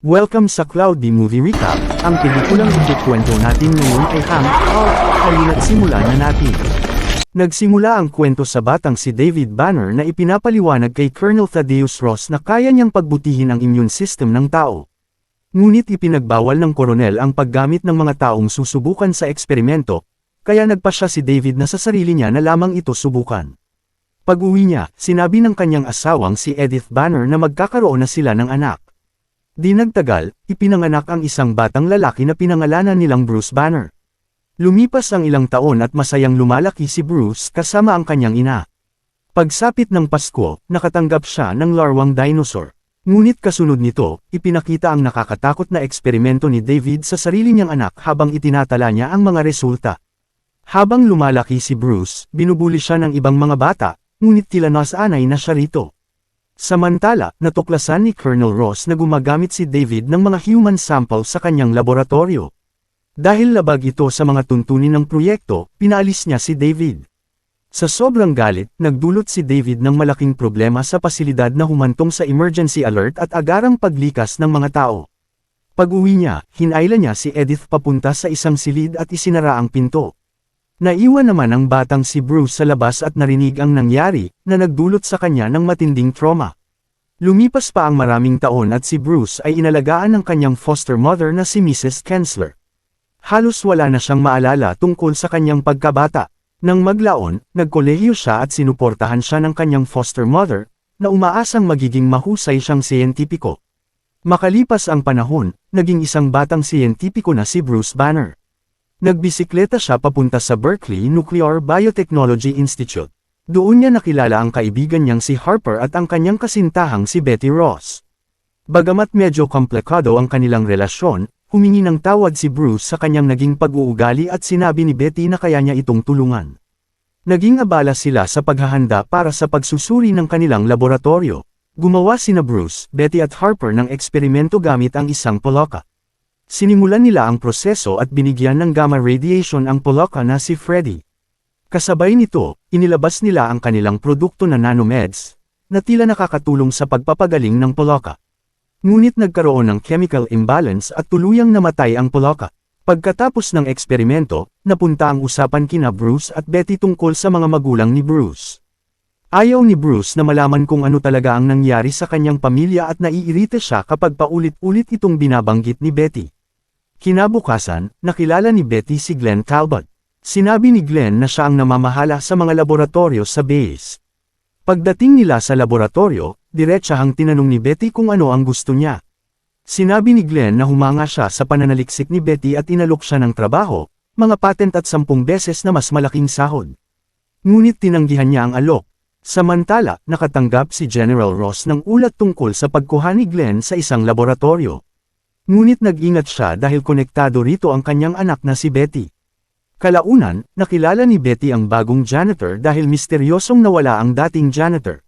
Welcome sa Cloudy Movie Recap. Ang pelikulang ikukwento natin ngayon ay Hank. Halina't simulan na natin. Nagsimula ang kwento sa batang si David Banner na ipinapaliwanag kay Colonel Thaddeus Ross na kaya niyang pagbutihin ang immune system ng tao. Ngunit ipinagbawal ng koronel ang paggamit ng mga taong susubukan sa eksperimento, kaya nagpasya si David na sa sarili niya na lamang ito subukan. Pag-uwi niya, sinabi ng kanyang asawang si Edith Banner na magkakaroon na sila ng anak. Di nagtagal, ipinanganak ang isang batang lalaki na pinangalanan nilang Bruce Banner. Lumipas ang ilang taon at masayang lumalaki si Bruce kasama ang kanyang ina. Pagsapit ng Pasko, nakatanggap siya ng larwang dinosaur. Ngunit kasunod nito, ipinakita ang nakakatakot na eksperimento ni David sa sarili niyang anak habang itinatala niya ang mga resulta. Habang lumalaki si Bruce, binubuli siya ng ibang mga bata, ngunit tila nasanay na siya rito. Samantala, natuklasan ni Colonel Ross na gumagamit si David ng mga human sample sa kanyang laboratorio. Dahil labag ito sa mga tuntunin ng proyekto, pinaalis niya si David. Sa sobrang galit, nagdulot si David ng malaking problema sa pasilidad na humantong sa emergency alert at agarang paglikas ng mga tao. Pag-uwi niya, hinayla niya si Edith papunta sa isang silid at isinara ang pinto. Naiwan naman ang batang si Bruce sa labas at narinig ang nangyari, na nagdulot sa kanya ng matinding trauma. Lumipas pa ang maraming taon at si Bruce ay inalagaan ng kanyang foster mother na si Mrs. Kensler. Halos wala na siyang maalala tungkol sa kanyang pagkabata. Nang maglaon, nagkolehiyo siya at sinuportahan siya ng kanyang foster mother, na umaasang magiging mahusay siyang siyentipiko. Makalipas ang panahon, naging isang batang siyentipiko na si Bruce Banner. Nagbisikleta siya papunta sa Berkeley Nuclear Biotechnology Institute. Doon niya nakilala ang kaibigan niyang si Harper at ang kanyang kasintahang si Betty Ross. Bagamat medyo komplikado ang kanilang relasyon, humingi ng tawad si Bruce sa kanyang naging pag-uugali at sinabi ni Betty na kaya niya itong tulungan. Naging abala sila sa paghahanda para sa pagsusuri ng kanilang laboratorio. Gumawa sina Bruce, Betty at Harper ng eksperimento gamit ang isang poloka. Sinimulan nila ang proseso at binigyan ng gamma radiation ang poloka na si Freddy. Kasabay nito, inilabas nila ang kanilang produkto na nanomeds, na tila nakakatulong sa pagpapagaling ng poloka. Ngunit nagkaroon ng chemical imbalance at tuluyang namatay ang poloka. Pagkatapos ng eksperimento, napunta ang usapan kina Bruce at Betty tungkol sa mga magulang ni Bruce. Ayaw ni Bruce na malaman kung ano talaga ang nangyari sa kanyang pamilya at naiirita siya kapag paulit-ulit itong binabanggit ni Betty. Kinabukasan, nakilala ni Betty si Glenn Talbot. Sinabi ni Glenn na siya ang namamahala sa mga laboratorio sa base. Pagdating nila sa laboratorio, diretsahang tinanong ni Betty kung ano ang gusto niya. Sinabi ni Glenn na humanga siya sa pananaliksik ni Betty at inalok siya ng trabaho, mga patent at 10 beses na mas malaking sahod. Ngunit tinanggihan niya ang alok. Samantala, nakatanggap si General Ross ng ulat tungkol sa pagkuha ni Glenn sa isang laboratorio. Ngunit nag-ingat siya dahil konektado rito ang kanyang anak na si Betty. Kalaunan, nakilala ni Betty ang bagong janitor dahil misteryosong nawala ang dating janitor.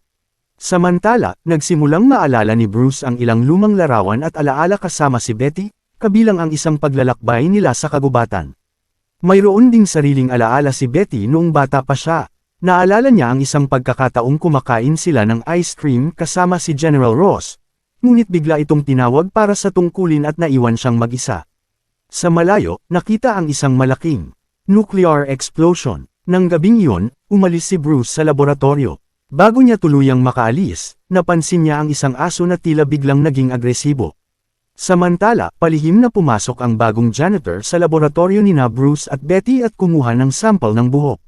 Samantala, nagsimulang maalala ni Bruce ang ilang lumang larawan at alaala kasama si Betty, kabilang ang isang paglalakbay nila sa kagubatan. Mayroon ding sariling alaala si Betty noong bata pa siya. Naalala niya ang isang pagkakataong kumakain sila ng ice cream kasama si General Ross, ngunit bigla itong tinawag para sa tungkulin at naiwan siyang mag-isa. Sa malayo, nakita ang isang malaking nuclear explosion. Nang gabing iyon, umalis si Bruce sa laboratorio. Bago niya tuluyang makaalis, napansin niya ang isang aso na tila biglang naging agresibo. Samantala, palihim na pumasok ang bagong janitor sa laboratorio nina Bruce at Betty at kumuha ng sample ng buhok.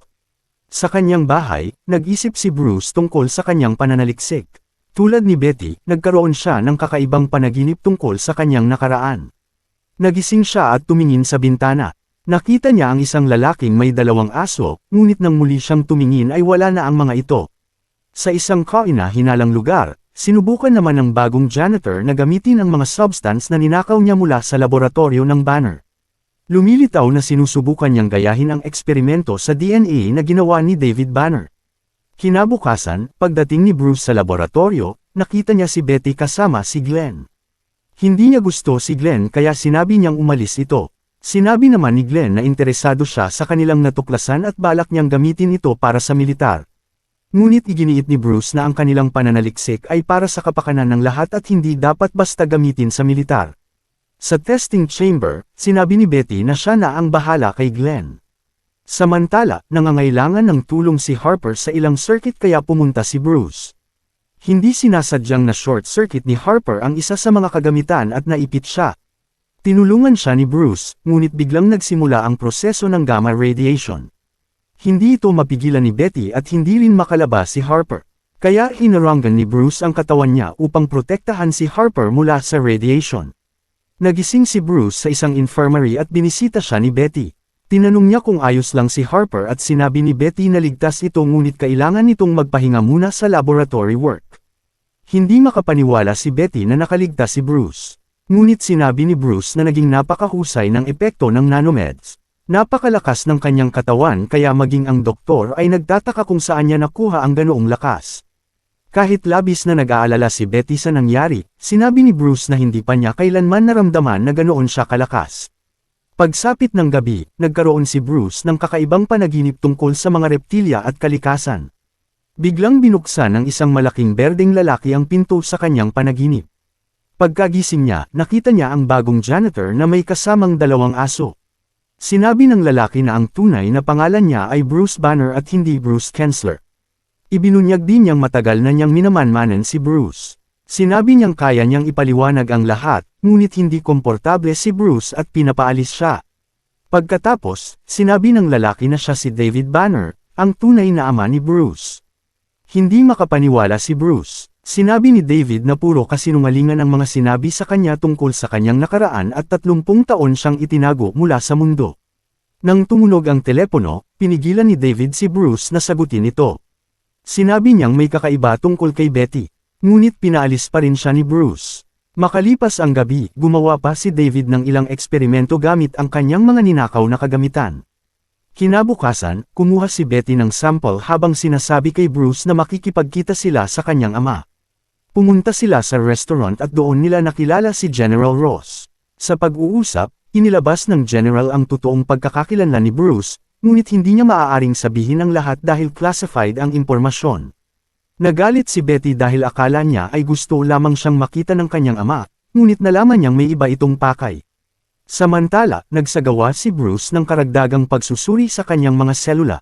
Sa kanyang bahay, nag-isip si Bruce tungkol sa kanyang pananaliksik. Tulad ni Betty, nagkaroon siya ng kakaibang panaginip tungkol sa kanyang nakaraan. Nagising siya at tumingin sa bintana. Nakita niya ang isang lalaking may 2 aso, ngunit nang muli siyang tumingin ay wala na ang mga ito. Sa isang kaina-hinalang lugar, sinubukan naman ng bagong janitor na gamitin ang mga substance na ninakaw niya mula sa laboratorio ng Banner. Lumilitaw na sinusubukan niyang gayahin ang eksperimento sa DNA na ginawa ni David Banner. Kinabukasan, pagdating ni Bruce sa laboratorio, nakita niya si Betty kasama si Glenn. Hindi niya gusto si Glenn kaya sinabi niyang umalis ito. Sinabi naman ni Glenn na interesado siya sa kanilang natuklasan at balak niyang gamitin ito para sa militar. Ngunit iginiit ni Bruce na ang kanilang pananaliksik ay para sa kapakanan ng lahat at hindi dapat basta gamitin sa militar. Sa testing chamber, sinabi ni Betty na siya na ang bahala kay Glenn. Samantala, nangangailangan ng tulong si Harper sa ilang circuit kaya pumunta si Bruce. Hindi sinasadyang na short circuit ni Harper ang isa sa mga kagamitan at naipit siya. Tinulungan siya ni Bruce, ngunit biglang nagsimula ang proseso ng gamma radiation. Hindi ito mapigilan ni Betty at hindi rin makalabas si Harper. Kaya hinarangan ni Bruce ang katawan niya upang protektahan si Harper mula sa radiation. Nagising si Bruce sa isang infirmary at binisita siya ni Betty. Tinanong niya kung ayos lang si Harper at sinabi ni Betty na ligtas ito ngunit kailangan nitong magpahinga muna sa laboratory work. Hindi makapaniwala si Betty na nakaligtas si Bruce. Ngunit sinabi ni Bruce na naging napakahusay ng epekto ng nanomeds. Napakalakas ng kanyang katawan kaya maging ang doktor ay nagtataka kung saan niya nakuha ang ganoong lakas. Kahit labis na nag-aalala si Betty sa nangyari, sinabi ni Bruce na hindi pa niya kailanman naramdaman na ganoon siya kalakas. Pagsapit ng gabi, nagkaroon si Bruce ng kakaibang panaginip tungkol sa mga reptilya at kalikasan. Biglang binuksan ng isang malaking berdeng lalaki ang pinto sa kanyang panaginip. Pagkagising niya, nakita niya ang bagong janitor na may kasamang 2 aso. Sinabi ng lalaki na ang tunay na pangalan niya ay Bruce Banner at hindi Bruce Kensler. Ibinunyag din niyang matagal na niyang minamanmanan si Bruce. Sinabi niyang kaya niyang ipaliwanag ang lahat, ngunit hindi komportable si Bruce at pinapaalis siya. Pagkatapos, sinabi ng lalaki na siya si David Banner, ang tunay na ama ni Bruce. Hindi makapaniwala si Bruce. Sinabi ni David na puro kasinungalingan ang mga sinabi sa kanya tungkol sa kanyang nakaraan at 30 taon siyang itinago mula sa mundo. Nang tumunog ang telepono, pinigilan ni David si Bruce na sagutin ito. Sinabi niyang may kakaiba tungkol kay Betty, ngunit pinaalis pa rin siya ni Bruce. Makalipas ang gabi, gumawa pa si David ng ilang eksperimento gamit ang kanyang mga ninakaw na kagamitan. Kinabukasan, kumuha si Betty ng sample habang sinasabi kay Bruce na makikipagkita sila sa kanyang ama. Pumunta sila sa restaurant at doon nila nakilala si General Ross. Sa pag-uusap, inilabas ng General ang totoong pagkakakilanlan ni Bruce, ngunit hindi niya maaaring sabihin ang lahat dahil classified ang impormasyon. Nagalit si Betty dahil akala niya ay gusto lamang siyang makita ng kanyang ama, ngunit nalaman niyang may iba itong pakay. Samantala, nagsagawa si Bruce ng karagdagang pagsusuri sa kanyang mga selula.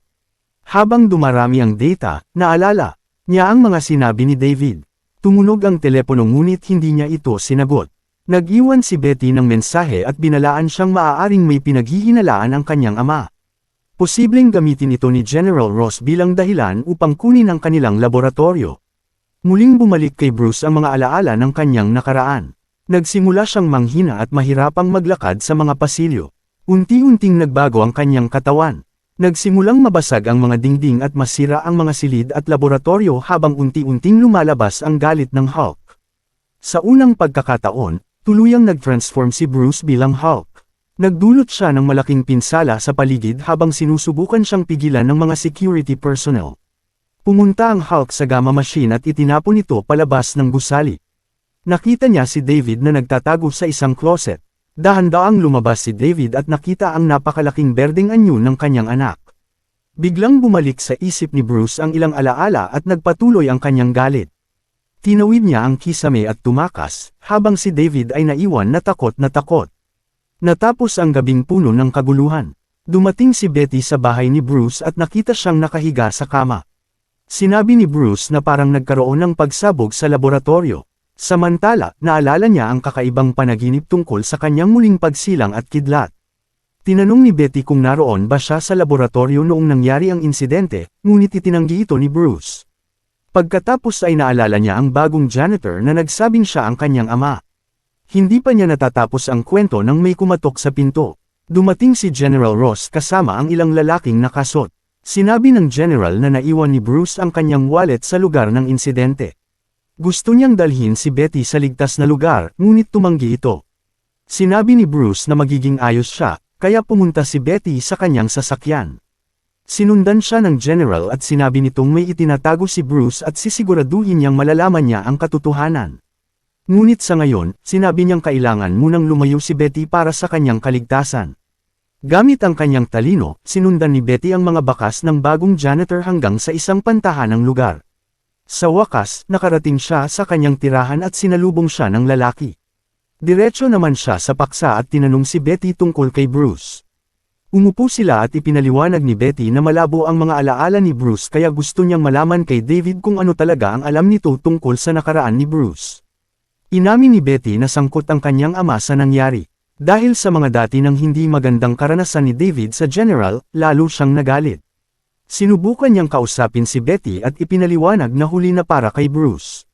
Habang dumarami ang data, naalala niya ang mga sinabi ni David. Tumunog ang telepono ngunit hindi niya ito sinagot. Nag-iwan si Betty ng mensahe at binalaan siyang maaaring may pinaghihinalaan ang kanyang ama. Posibleng gamitin ito ni General Ross bilang dahilan upang kunin ang kanilang laboratorio. Muling bumalik kay Bruce ang mga alaala ng kanyang nakaraan. Nagsimula siyang manghina at mahirapang maglakad sa mga pasilyo. Unti-unting nagbago ang kanyang katawan. Nagsimulang mabasag ang mga dingding at masira ang mga silid at laboratorio habang unti-unting lumalabas ang galit ng Hulk. Sa unang pagkakataon, tuluyang nag-transform si Bruce bilang Hulk. Nagdulot siya ng malaking pinsala sa paligid habang sinusubukan siyang pigilan ng mga security personnel. Pumunta ang Hulk sa gamma machine at itinapon ito palabas ng gusali. Nakita niya si David na nagtatago sa isang closet. Dahan-daang lumabas si David at nakita ang napakalaking berdeng anyo ng kanyang anak. Biglang bumalik sa isip ni Bruce ang ilang alaala at nagpatuloy ang kanyang galit. Tinawid niya ang kisame at tumakas, habang si David ay naiwan na takot na takot. Natapos ang gabing puno ng kaguluhan. Dumating si Betty sa bahay ni Bruce at nakita siyang nakahiga sa kama. Sinabi ni Bruce na parang nagkaroon ng pagsabog sa laboratorio. Samantala, naalala niya ang kakaibang panaginip tungkol sa kanyang muling pagsilang at kidlat. Tinanong ni Betty kung naroon ba siya sa laboratorio noong nangyari ang insidente, ngunit itinanggi ito ni Bruce. Pagkatapos ay naalala niya ang bagong janitor na nagsabing siya ang kanyang ama. Hindi pa niya natatapos ang kwento nang may kumatok sa pinto. Dumating si General Ross kasama ang ilang lalaking nakasot. Sinabi ng General na naiwan ni Bruce ang kanyang wallet sa lugar ng insidente. Gusto niyang dalhin si Betty sa ligtas na lugar, ngunit tumanggi ito. Sinabi ni Bruce na magiging ayos siya, kaya pumunta si Betty sa kanyang sasakyan. Sinundan siya ng General at sinabi nitong may itinatago si Bruce at sisiguraduhin niyang malalaman niya ang katotohanan. Ngunit sa ngayon, sinabi niyang kailangan munang lumayo si Betty para sa kanyang kaligtasan. Gamit ang kanyang talino, sinundan ni Betty ang mga bakas ng bagong janitor hanggang sa isang pantahanang lugar. Sa wakas, nakarating siya sa kanyang tirahan at sinalubong siya ng lalaki. Diretso naman siya sa paksa at tinanong si Betty tungkol kay Bruce. Umupo sila at ipinaliwanag ni Betty na malabo ang mga alaala ni Bruce kaya gusto niyang malaman kay David kung ano talaga ang alam nito tungkol sa nakaraan ni Bruce. Inamin ni Betty na sangkot ang kanyang ama sa nangyari. Dahil sa mga dati ng hindi magandang karanasan ni David sa General, lalo siyang nagalit. Sinubukan niyang kausapin si Betty at ipinaliwanag na huli na para kay Bruce.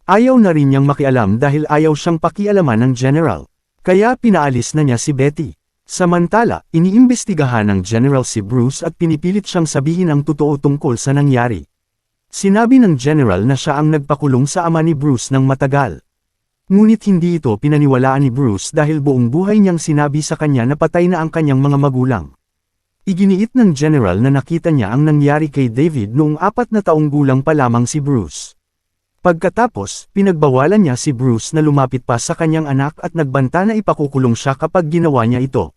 Ayaw na rin niyang makialam dahil ayaw siyang pakialaman ng General. Kaya pinaalis na niya si Betty. Samantala, iniimbestigahan ng General si Bruce at pinipilit siyang sabihin ang totoo tungkol sa nangyari. Sinabi ng General na siya ang nagpakulong sa ama ni Bruce ng matagal. Ngunit hindi ito pinaniwalaan ni Bruce dahil buong buhay niyang sinabi sa kanya na patay na ang kanyang mga magulang. Iginiit ng General na nakita niya ang nangyari kay David noong 4 na taong gulang pa lamang si Bruce. Pagkatapos, pinagbawalan niya si Bruce na lumapit pa sa kanyang anak at nagbanta na ipakukulong siya kapag ginawa niya ito.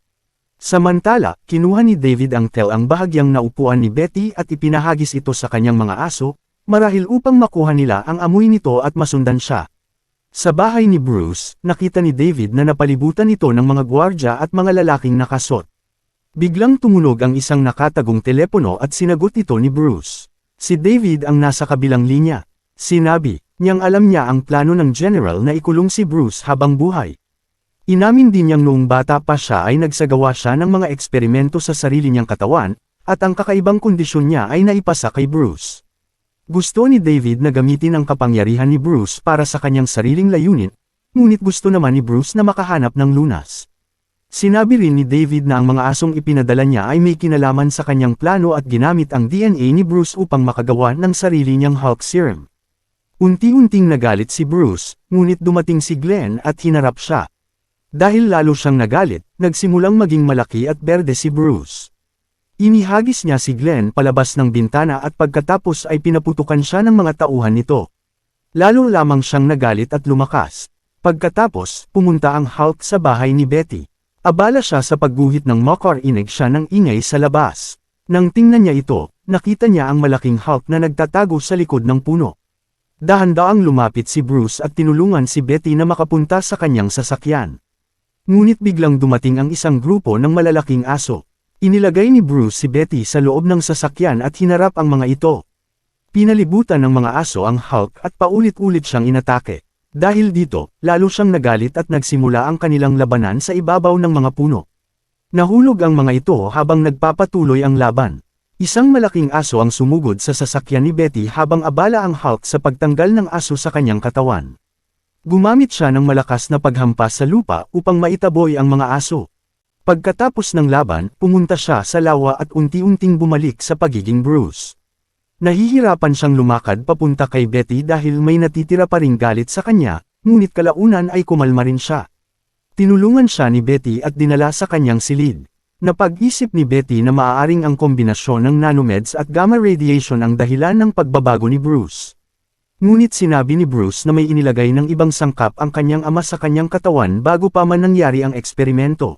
Samantala, kinuha ni David ang bahagyang naupuan ni Betty at ipinahagis ito sa kanyang mga aso, marahil upang makuha nila ang amoy nito at masundan siya. Sa bahay ni Bruce, nakita ni David na napalibutan ito ng mga gwardya at mga lalaking nakasot. Biglang tumunog ang isang nakatagong telepono at sinagot ito ni Bruce. Si David ang nasa kabilang linya. Sinabi niyang alam niya ang plano ng General na ikulong si Bruce habang buhay. Inamin din niyang noong bata pa siya ay nagsagawa siya ng mga eksperimento sa sarili niyang katawan, at ang kakaibang kondisyon niya ay naipasa kay Bruce. Gusto ni David na gamitin ang kapangyarihan ni Bruce para sa kanyang sariling layunin, ngunit gusto naman ni Bruce na makahanap ng lunas. Sinabi rin ni David na ang mga asong ipinadala niya ay may kinalaman sa kanyang plano at ginamit ang DNA ni Bruce upang makagawa ng sarili niyang Hulk serum. Unti-unting nagalit si Bruce, ngunit dumating si Glenn at hinarap siya. Dahil lalo siyang nagalit, nagsimulang maging malaki at berde si Bruce. Inihagis niya si Glenn palabas ng bintana at pagkatapos ay pinaputukan siya ng mga tauhan nito. Lalo lamang siyang nagalit at lumakas. Pagkatapos, pumunta ang Hulk sa bahay ni Betty. Abala siya sa pagguhit ng makarinig siya ng ingay sa labas. Nang tingnan niya ito, nakita niya ang malaking Hulk na nagtatago sa likod ng puno. Dahan-daang lumapit si Bruce at tinulungan si Betty na makapunta sa kanyang sasakyan. Ngunit biglang dumating ang isang grupo ng malalaking aso. Inilagay ni Bruce si Betty sa loob ng sasakyan at hinarap ang mga ito. Pinalibutan ng mga aso ang Hulk at paulit-ulit siyang inatake. Dahil dito, lalo siyang nagalit at nagsimula ang kanilang labanan sa ibabaw ng mga puno. Nahulog ang mga ito habang nagpapatuloy ang laban. Isang malaking aso ang sumugod sa sasakyan ni Betty habang abala ang Hulk sa pagtanggal ng aso sa kanyang katawan. Gumamit siya ng malakas na paghampas sa lupa upang maitaboy ang mga aso. Pagkatapos ng laban, pumunta siya sa lawa at unti-unting bumalik sa pagiging Bruce. Nahihirapan siyang lumakad papunta kay Betty dahil may natitira pa ring galit sa kanya, ngunit kalaunan ay kumalma rin siya. Tinulungan siya ni Betty at dinala sa kanyang silid. Napag-isip ni Betty na maaaring ang kombinasyon ng nanomeds at gamma radiation ang dahilan ng pagbabago ni Bruce. Ngunit sinabi ni Bruce na may inilagay ng ibang sangkap ang kanyang ama sa kanyang katawan bago pa man nangyari ang eksperimento.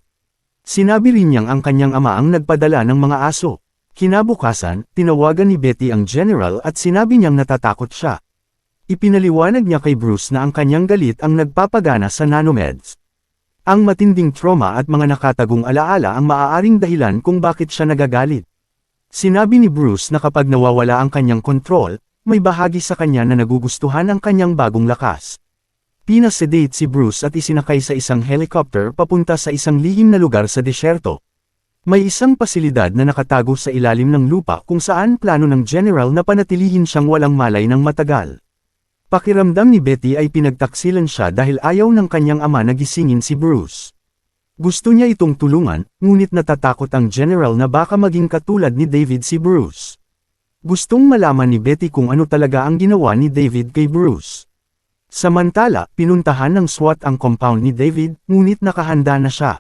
Sinabi rin niyang ang kanyang ama ang nagpadala ng mga aso. Kinabukasan, tinawagan ni Betty ang General at sinabi niyang natatakot siya. Ipinaliwanag niya kay Bruce na ang kanyang galit ang nagpapagana sa nanomeds. Ang matinding trauma at mga nakatagong alaala ang maaaring dahilan kung bakit siya nagagalit. Sinabi ni Bruce na kapag nawawala ang kanyang kontrol, may bahagi sa kanya na nagugustuhan ang kanyang bagong lakas. Pinasedate si Bruce at isinakay sa isang helicopter papunta sa isang lihim na lugar sa desyerto. May isang pasilidad na nakatago sa ilalim ng lupa kung saan plano ng General na panatilihin siyang walang malay ng matagal. Pakiramdam ni Betty ay pinagtaksilan siya dahil ayaw ng kanyang ama na gisingin si Bruce. Gusto niya itong tulungan, ngunit natatakot ang General na baka maging katulad ni David si Bruce. Gustong malaman ni Betty kung ano talaga ang ginawa ni David kay Bruce. Samantala, pinuntahan ng SWAT ang compound ni David, ngunit nakahanda na siya.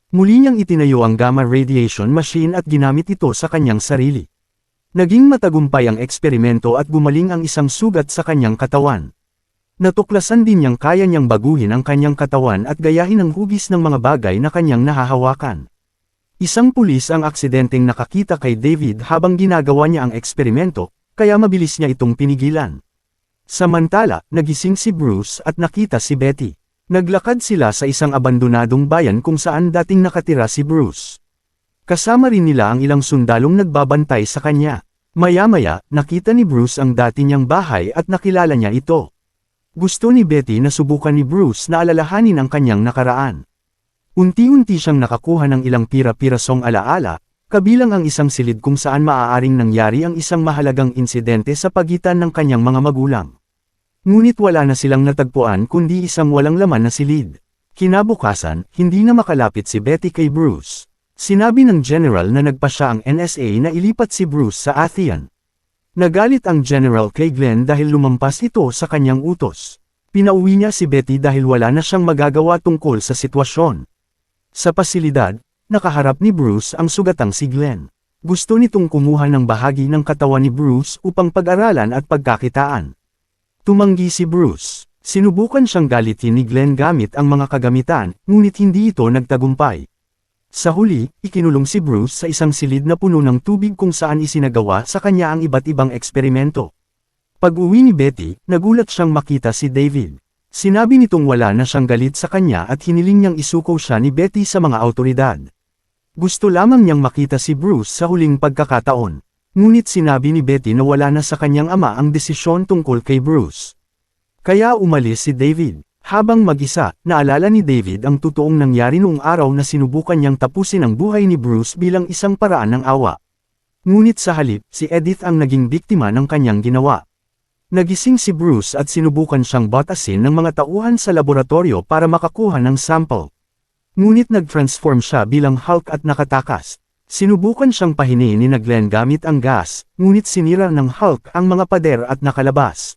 Muli niyang itinayo ang gamma radiation machine at ginamit ito sa kanyang sarili. Naging matagumpay ang eksperimento at gumaling ang isang sugat sa kanyang katawan. Natuklasan din niyang kaya niyang baguhin ang kanyang katawan at gayahin ang hugis ng mga bagay na kanyang nahahawakan. Isang pulis ang aksidenteng nakakita kay David habang ginagawa niya ang eksperimento, kaya mabilis niya itong pinigilan. Samantala, nagising si Bruce at nakita si Betty. Naglakad sila sa isang abandonadong bayan kung saan dating nakatira si Bruce. Kasama rin nila ang ilang sundalong nagbabantay sa kanya. Maya-maya, nakita ni Bruce ang dati niyang bahay at nakilala niya ito. Gusto ni Betty na subukan ni Bruce na alalahanin ang kanyang nakaraan. Unti-unti siyang nakakuha ng ilang pira-pirasong alaala, kabilang ang isang silid kung saan maaaring nangyari ang isang mahalagang insidente sa pagitan ng kanyang mga magulang. Ngunit wala na silang natagpuan kundi isang walang laman na silid. Kinabukasan, hindi na makalapit si Betty kay Bruce. Sinabi ng general na nagpa siya ang NSA na ilipat si Bruce sa Athien. Nagalit ang general kay Glenn dahil lumampas ito sa kanyang utos. Pinauwi niya si Betty dahil wala na siyang magagawa tungkol sa sitwasyon. Sa pasilidad, nakaharap ni Bruce ang sugatang si Glenn. Gusto nitong kumuha ng bahagi ng katawan ni Bruce upang pag-aralan at pagkakitaan. Tumanggi si Bruce. Sinubukan siyang galitin ni Glenn gamit ang mga kagamitan, ngunit hindi ito nagtagumpay. Sa huli, ikinulong si Bruce sa isang silid na puno ng tubig kung saan isinagawa sa kanya ang iba't ibang eksperimento. Pag-uwi ni Betty, nagulat siyang makita si David. Sinabi nitong wala na siyang galit sa kanya at hiniling niyang isuko siya ni Betty sa mga awtoridad. Gusto lamang niyang makita si Bruce sa huling pagkakataon. Ngunit sinabi ni Betty na wala na sa kanyang ama ang desisyon tungkol kay Bruce. Kaya umalis si David. Habang mag-isa, naalala ni David ang totoong nangyari noong araw na sinubukan niyang tapusin ang buhay ni Bruce bilang isang paraan ng awa. Ngunit sa halip, si Edith ang naging biktima ng kanyang ginawa. Nagising si Bruce at sinubukan siyang batasin ng mga tauhan sa laboratorio para makakuha ng sample. Ngunit nag-transform siya bilang Hulk at nakatakas. Sinubukan siyang pahiniin ni Glenn gamit ang gas, ngunit sinira ng Hulk ang mga pader at nakalabas.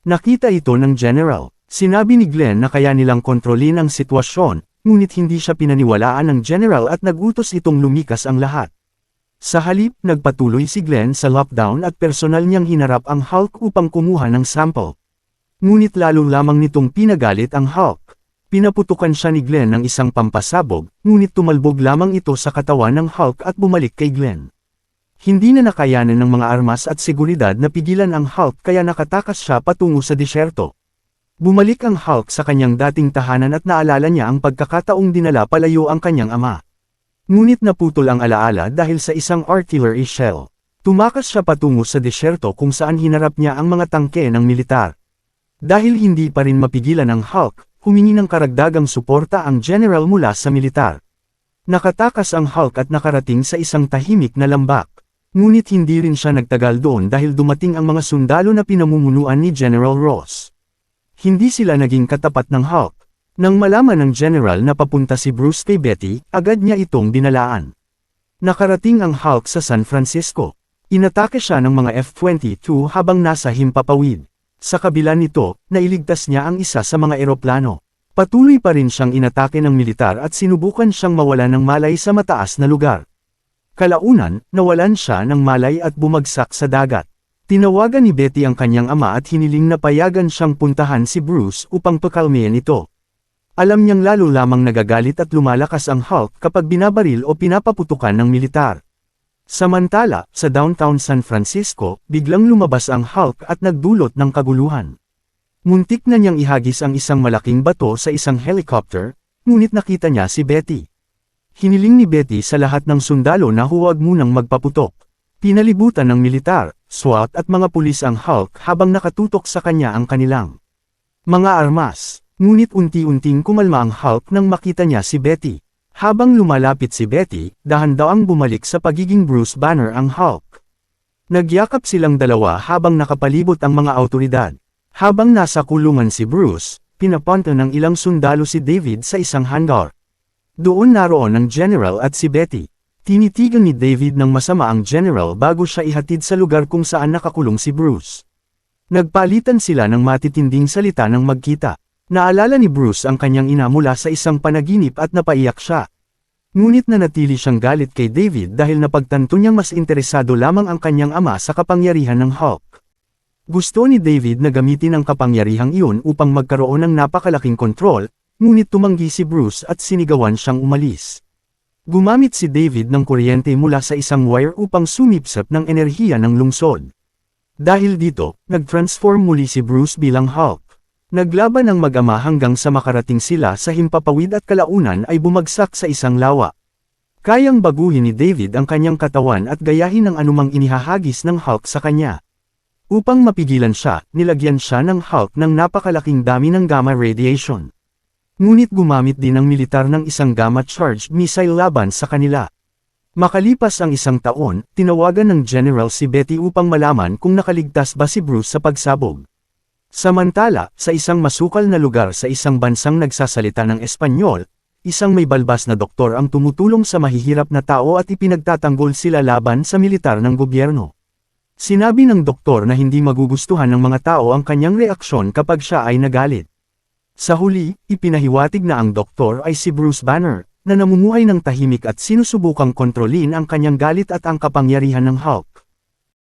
Nakita ito ng General. Sinabi ni Glenn na kaya nilang kontrolin ang sitwasyon, ngunit hindi siya pinaniwalaan ng General at nagutos itong lumikas ang lahat. Sa halip, nagpatuloy si Glenn sa lockdown at personal niyang hinarap ang Hulk upang kumuha ng sample. Ngunit lalo lamang nitong pinagalit ang Hulk. Pinaputukan siya ni Glenn ng isang pampasabog, ngunit tumalbog lamang ito sa katawan ng Hulk at bumalik kay Glenn. Hindi na nakayanan ng mga armas at seguridad na pigilan ang Hulk kaya nakatakas siya patungo sa disyerto. Bumalik ang Hulk sa kanyang dating tahanan at naalala niya ang pagkakataong dinala palayo ang kanyang ama. Ngunit naputol ang alaala dahil sa isang artillery shell. Tumakas siya patungo sa disyerto kung saan hinarap niya ang mga tangke ng militar. Dahil hindi pa rin mapigilan ang Hulk, humingi ng karagdagang suporta ang general mula sa militar. Nakatakas ang Hulk at nakarating sa isang tahimik na lambak. Ngunit hindi rin siya nagtagal doon dahil dumating ang mga sundalo na pinamumunuan ni General Ross. Hindi sila naging katapat ng Hulk. Nang malaman ng general na papunta si Bruce kay Betty, agad niya itong dinalaan. Nakarating ang Hulk sa San Francisco. Inatake siya ng mga F-22 habang nasa himpapawid. Sa kabila nito, nailigtas niya ang isa sa mga eroplano. Patuloy pa rin siyang inatake ng militar at sinubukan siyang mawalan ng malay sa mataas na lugar. Kalaunan, nawalan siya ng malay at bumagsak sa dagat. Tinawagan ni Betty ang kanyang ama at hiniling na payagan siyang puntahan si Bruce upang pakalmayan ito. Alam niyang lalo lamang nagagalit at lumalakas ang Hulk kapag binabaril o pinapaputukan ng militar. Samantala, sa downtown San Francisco, biglang lumabas ang Hulk at nagdulot ng kaguluhan. Muntik na niyang ihagis ang isang malaking bato sa isang helicopter, ngunit nakita niya si Betty. Hiniling ni Betty sa lahat ng sundalo na huwag munang magpaputok. Pinalibutan ng militar, SWAT at mga pulis ang Hulk habang nakatutok sa kanya ang kanilang mga armas. Ngunit unti-unting kumalma ang Hulk nang makita niya si Betty. Habang lumalapit si Betty, dahan-dahang bumalik sa pagiging Bruce Banner ang Hulk. Nagyakap silang dalawa habang nakapalibot ang mga awtoridad. Habang nasa kulungan si Bruce, pinapunta ng ilang sundalo si David sa isang hangar. Doon naroon ang general at si Betty. Tinitigan ni David ng masama ang general bago siya ihatid sa lugar kung saan nakakulong si Bruce. Nagpalitan sila ng matitinding salita nang magkita. Naalala ni Bruce ang kanyang ina mula sa isang panaginip at napaiyak siya. Ngunit nanatili siyang galit kay David dahil napagtanto niyang mas interesado lamang ang kanyang ama sa kapangyarihan ng Hulk. Gusto ni David na gamitin ang kapangyarihang iyon upang magkaroon ng napakalaking kontrol, ngunit tumanggi si Bruce at sinigawan siyang umalis. Gumamit si David ng kuryente mula sa isang wire upang sumipsap ng enerhiya ng lungsod. Dahil dito, nag-transform muli si Bruce bilang Hulk. Naglaban ang mag-ama hanggang sa makarating sila sa himpapawid at kalaunan ay bumagsak sa isang lawa. Kayang baguhin ni David ang kanyang katawan at gayahin ang anumang inihahagis ng Hulk sa kanya. Upang mapigilan siya, nilagyan siya ng Hulk ng napakalaking dami ng gamma radiation. Ngunit gumamit din ng militar ng isang gamma-charged missile laban sa kanila. Makalipas ang isang taon, tinawagan ng General si Betty upang malaman kung nakaligtas ba si Bruce sa pagsabog. Samantala, sa isang masukal na lugar sa isang bansang nagsasalita ng Espanyol, isang may balbas na doktor ang tumutulong sa mahihirap na tao at ipinagtatanggol sila laban sa militar ng gobyerno. Sinabi ng doktor na hindi magugustuhan ng mga tao ang kanyang reaksyon kapag siya ay nagalit. Sa huli, ipinahiwatig na ang doktor ay si Bruce Banner, na namumuhay ng tahimik at sinusubukang kontrolin ang kanyang galit at ang kapangyarihan ng Hulk.